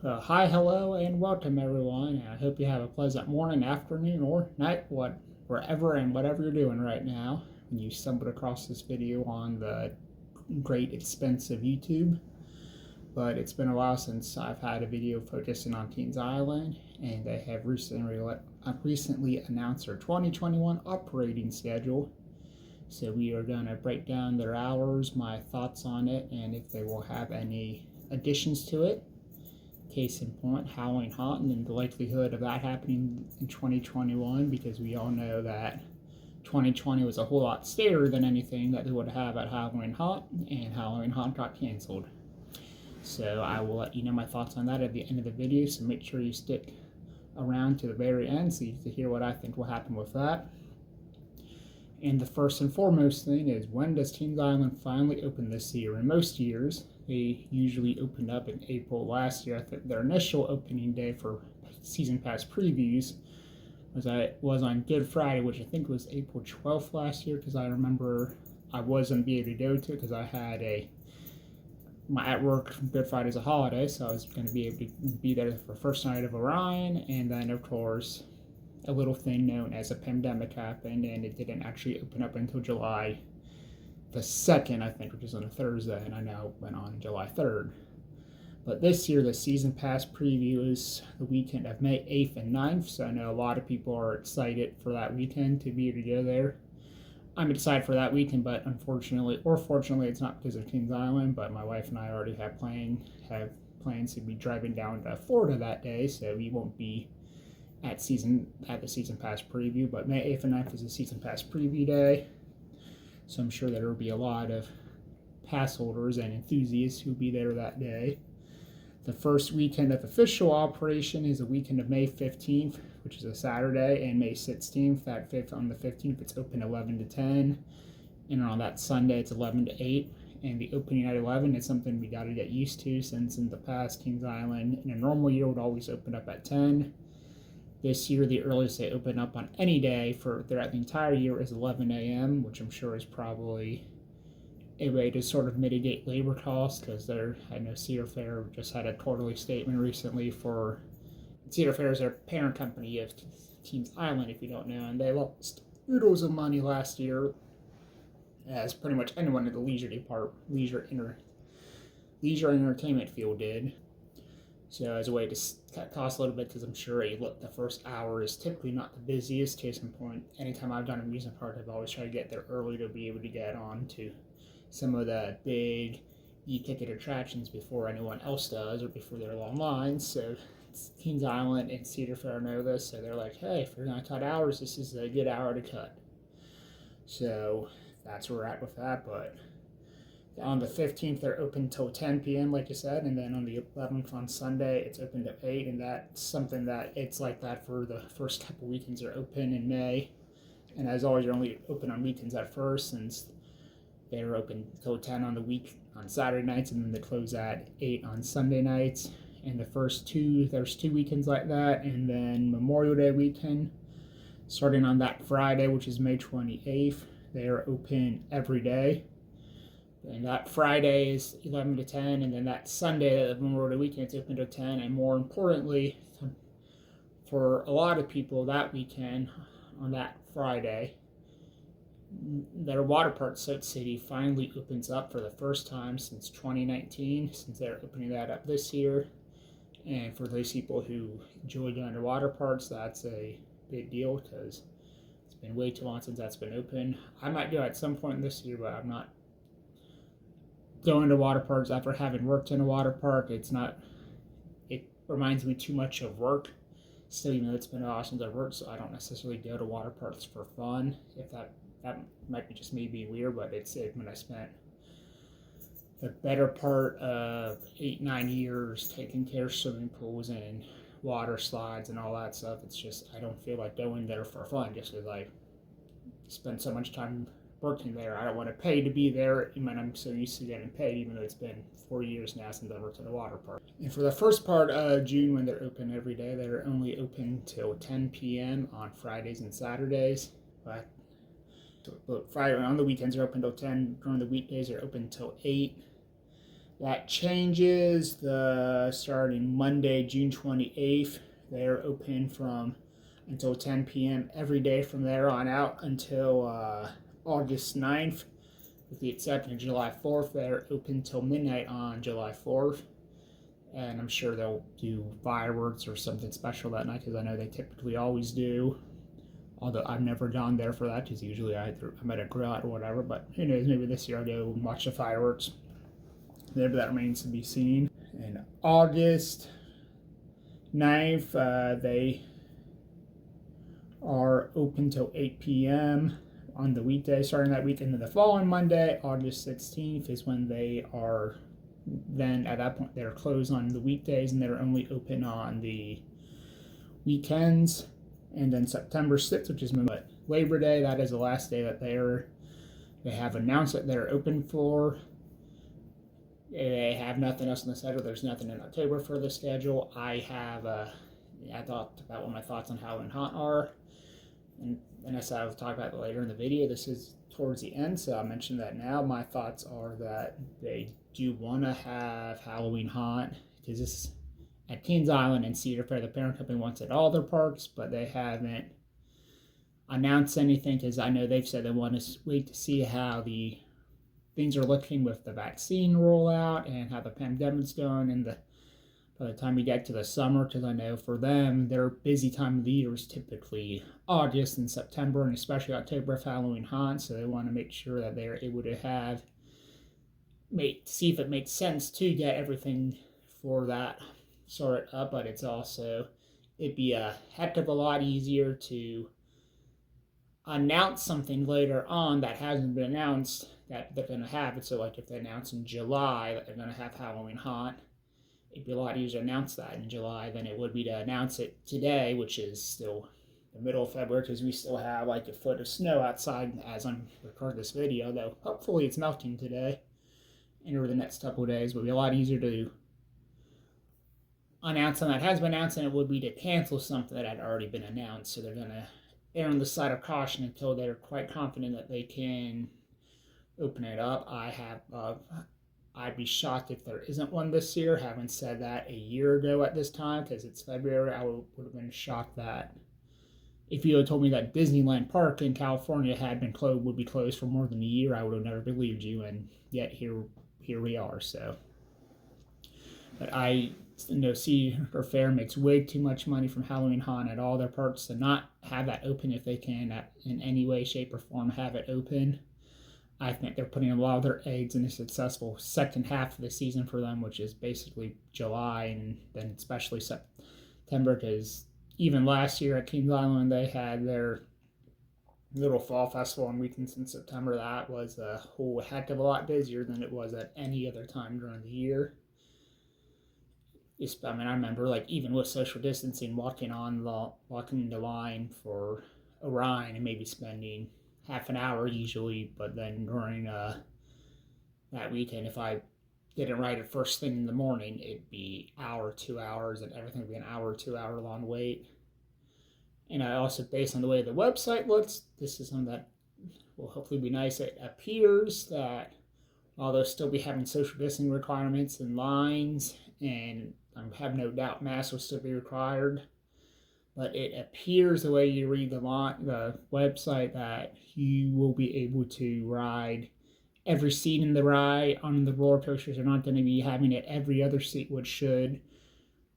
Hi, hello, and welcome everyone. I hope you have a pleasant morning, afternoon, or night, wherever and whatever you're doing right now. When you stumbled across this video on the great expense of YouTube, but it's been a while since I've had a video focusing on Kings Island, and they have recently announced their 2021 operating schedule. So we are going to break down their hours, my thoughts on it, and if they will have any additions to it. Case in point, Halloween Haunt, and the likelihood of that happening in 2021, because we all know that 2020 was a whole lot stairer than anything that they would have at Halloween Haunt, and Halloween Haunt got canceled. So I will let you know my thoughts on that at the end of the video, so make sure you stick around to the very end so you can hear what I think will happen with that. And the first and foremost thing is, when does Kings Island finally open this year? In most years, they usually opened up in April. Last year, I think their initial opening day for season pass previews was on Good Friday, which I think was April 12th last year, because I remember I wasn't be able to go to it because I had at work, Good Friday's a holiday, so I was going to be able to be there for first night of Orion, and then of course a little thing known as a pandemic happened, and it didn't actually open up until July the 2nd, I think, which is on a Thursday, and I know it went on July 3rd. But this year, the season pass preview is the weekend of May 8th and 9th, so I know a lot of people are excited for that weekend to be able to go there. I'm excited for that weekend, but unfortunately, or fortunately, it's not because of Kings Island, but my wife and I already have plans to be driving down to Florida that day, so we won't be at the season pass preview. But May 8th and 9th is the season pass preview day, so I'm sure there will be a lot of pass holders and enthusiasts who will be there that day. The first weekend of official operation is the weekend of May 15th, which is a Saturday, and May 16th. On the 15th, it's open 11 to 10, and on that Sunday, it's 11 to 8. And the opening at 11 is something we got to get used to, since in the past, Kings Island in a normal year would always open up at 10. This year, the earliest they open up on any day throughout the entire year is 11 a.m., which I'm sure is probably a way to sort of mitigate labor costs, because I know Cedar Fair just had a quarterly statement recently for Cedar Fair is their parent company of Kings Island, if you don't know, and they lost oodles of money last year, as pretty much anyone in the leisure entertainment field did. So as a way to cut costs a little bit, because I'm sure the first hour is typically not the busiest. Case in point, anytime I've done an amusement park, I've always tried to get there early to be able to get on to some of the big e-ticket attractions before anyone else does, or before there are long lines. So Kings Island and Cedar Fair know this, so they're like, hey, if you're going to cut hours, this is a good hour to cut. So that's where we're at with that. But on the 15th, they're open till 10 p.m., like I said, and then on the 11th, on Sunday, it's open to 8, and that's something that it's like that for the first couple weekends are open in May. And as always, you're only open on weekends at first, since they're open till 10 on Saturday nights, and then they close at 8 on Sunday nights. And there's 2 weekends like that, and then Memorial Day weekend, starting on that Friday, which is May 28th, they are open every day. And that Friday is 11 to 10, and then that Sunday, the Memorial Day weekend, it's open to 10. And more importantly, for a lot of people, that weekend, on that Friday, their water park, Soap City, finally opens up for the first time since 2019, since they're opening that up this year. And for those people who enjoy going to water parks, that's a big deal, because it's been way too long since that's been open. I might go at some point this year, but I'm not going to water parks after having worked in a water park. It reminds me too much of work. Still, it's been a while since I've worked, so I don't necessarily go to water parks for fun. If that might be just me being weird, but it's when I spent the better part of 8-9 years taking care of swimming pools and water slides and all that stuff. It's just, I don't feel like going there for fun, just because I spend so much time working there. I don't want to pay to be there, and I'm so used to getting paid, even though it's been 4 years now since I worked at a water park. And for the first part of June, when they're open every day, they're only open till 10 p.m. on Fridays and Saturdays. But Friday on the weekends are open till 10. During the weekdays, they're open till 8. That changes starting Monday, June 28th. They're open from until 10 p.m. every day from there on out until August 9th. With the exception of July 4th, they're open till midnight on July 4th. And I'm sure they'll do fireworks or something special that night, because I know they typically always do. Although I've never gone there for that, because usually I'm at a grill or whatever. But who knows, maybe this year I'll go watch the fireworks. Maybe that remains to be seen. In August 9th, they are open till 8 p.m. on the weekday starting that week. And then the following Monday, August 16th, is when they are, then at that point they're closed on the weekdays and they're only open on the weekends. And then September 6th, which is Labor Day, that is the last day that they have announced that they're open for. They have nothing else on the schedule. There's nothing in October for the schedule. I thought about what my thoughts on Halloween Haunt are. And I said I will talk about it later in the video. This is towards the end, so I'll mention that now. My thoughts are that they do want to have Halloween Haunt, because this at Kings Island and Cedar Fair, the parent company wants it at all their parks, but they haven't announced anything, because I know they've said they want to wait to see how the things are looking with the vaccine rollout and how the pandemic's going, and by the time we get to the summer, because I know for them, their busy time of the year is typically August and September, and especially October for Halloween Haunt, so they want to make sure that they're able to see if it makes sense to get everything for that sort up. But it'd be a heck of a lot easier to announce something later on that hasn't been announced that they're going to have it. So like if they announce in July that they're going to have Halloween Haunt, it'd be a lot easier to announce that in July than it would be to announce it today, which is still the middle of February, because we still have like a foot of snow outside as I'm recording this video, though hopefully it's melting today and over the next couple of days. But it'll be a lot easier to announce something that has been announced than it would be to cancel something that had already been announced. So they're going to err on the side of caution until they're quite confident that they can open it up. I'd be shocked if there isn't one this year. Having said that, a year ago at this time, because it's February, I would have been shocked that if you had told me that Disneyland Park in California would be closed for more than a year, I would have never believed you. And yet here we are. So, but I know Cedar Fair makes way too much money from Halloween Haunt at all their parks to not have that open if they can in any way, shape, or form have it open. I think they're putting a lot of their eggs in a successful second half of the season for them, which is basically July and then especially September, because even last year at Kings Island, they had their little fall festival on weekends in September. That was a whole heck of a lot busier than it was at any other time during the year. I remember, like, even with social distancing, walking the line for Orion and maybe spending half an hour usually, but then during that weekend, if I didn't ride it first thing in the morning, it'd be hour, 2 hours, and everything would be an hour, 2 hour long wait. And I also, based on the way the website looks, this is something that will hopefully be nice. It appears that while they'll still be having social distancing requirements and lines, and I have no doubt masks will still be required, but it appears the way you read the website that you will be able to ride every seat in the ride on the roller coasters. They're not going to be having it every other seat, which should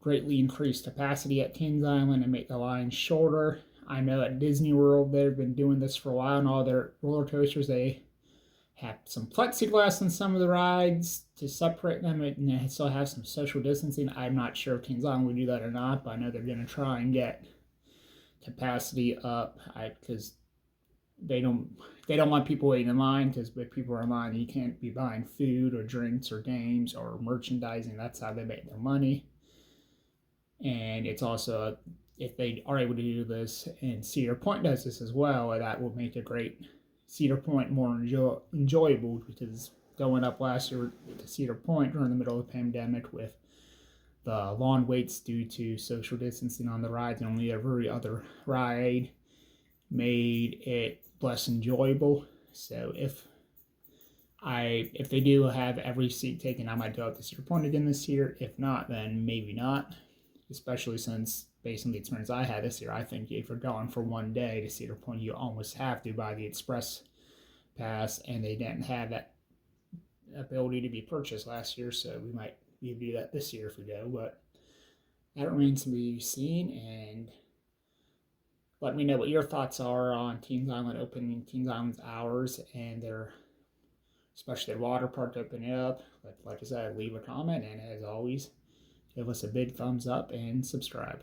greatly increase capacity at Kings Island and make the lines shorter. I know at Disney World they've been doing this for a while, and all their roller coasters, they have some plexiglass on some of the rides to separate them, and they still have some social distancing. I'm not sure if Kings Island will do that or not, but I know they're going to try and get capacity up, because they don't want people waiting in line, because if people are in line, you can't be buying food or drinks or games or merchandising. That's how they make their money. And it's also, if they are able to do this, and Cedar Point does this as well, that will make a great Cedar Point more enjoyable, because going up last year to Cedar Point during the middle of the pandemic with the long waits due to social distancing on the rides, and only every other ride made it less enjoyable. So if they do have every seat taken, I might go up to Cedar Point again this year. If not, then maybe not. Especially since, based on the experience I had this year, I think if you're going for one day to Cedar Point, you almost have to buy the express pass, and they didn't have that ability to be purchased last year, so we might be able to do that this year if we go. But that remains to be seen, and let me know what your thoughts are on Kings Island opening Kings Island's hours and especially their water park opening up. Like I said, leave a comment, and as always, give us a big thumbs up and subscribe.